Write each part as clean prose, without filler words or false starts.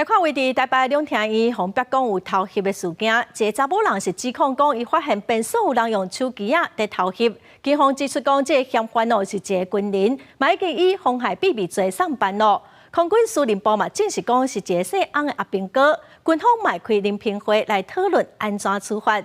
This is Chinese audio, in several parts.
来看位伫台北两厅院红白讲有偷翕的事件，一个查某人是指控讲伊发现便所有人用手机在偷翕，警方指出讲这个嫌犯是一个军人，嘛已经以妨害秘密罪上班咯。空军司令部嘛证实讲是一个姓翁的阿兵哥，军方嘛开临评会来讨论安怎处罚。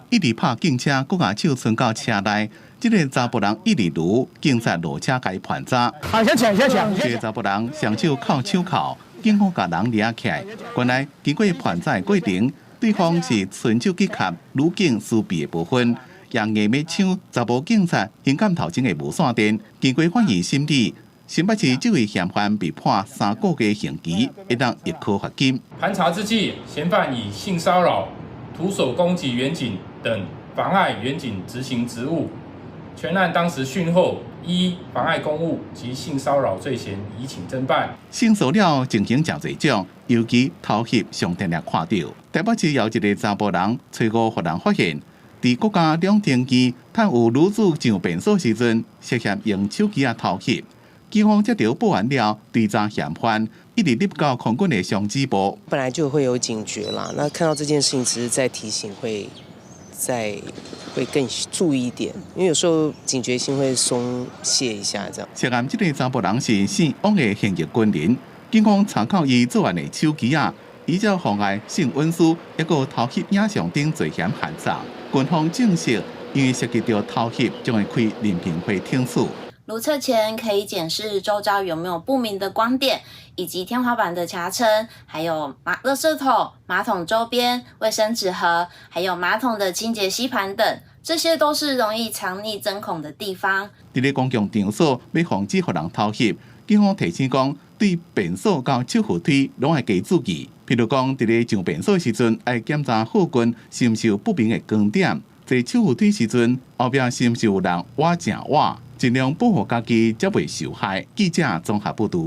一直拍警车，搁把手伸到车内。这个查甫人一直如警察落车甲伊盘查。先抢。这个查甫人双手扣手铐，警方甲人抓起来。原来经过盘查过程，对方是伸手去卡女警私臂的部分，用硬要抢查甫警察胸杆头前的无线电。经过法院审理，新北市这位嫌犯被判3个月刑期，一当1颗罚金。盘查之际，嫌犯以性骚扰、徒手攻击员警等妨碍员警执行职务。全案当时讯后，依妨碍公务及性骚扰罪嫌移请侦办。性骚扰情形真侪种，尤其偷翕上天了看到。台北市有一个查甫人找5互人发现，伫国家两厅院趁有女子上便所时阵，涉嫌用手机偷翕。警方接到报案了，追查嫌犯，一直入到空军的上级部。本来就会有警觉啦，那看到这件事情，只是在提醒会更注意一点，因为有时候警觉性会松懈一下这样。涉案这个查甫人是姓汪的现役军人，警方参考伊作案的手机依照妨碍性运输，一个偷翕影像等罪嫌判查。军方证实，因为涉及到偷翕，将会开临评会听诉。如厕前可以检视周遭有没有不明的光点，以及天花板的夹层，还有垃圾桶、马桶周边、卫生纸盒，还有马桶的清洁吸盘等，这些都是容易藏匿针孔的地方。伫咧公共场所要防止互人偷翕，警方提醒讲，对便所到手扶梯拢要加注意。譬如讲，伫咧上便所时阵，要检查后棍是毋是有不明的光点；坐手扶梯时阵，后壁是毋是有人挖正挖。尽量保护家己，才袂受害。记者综合报道。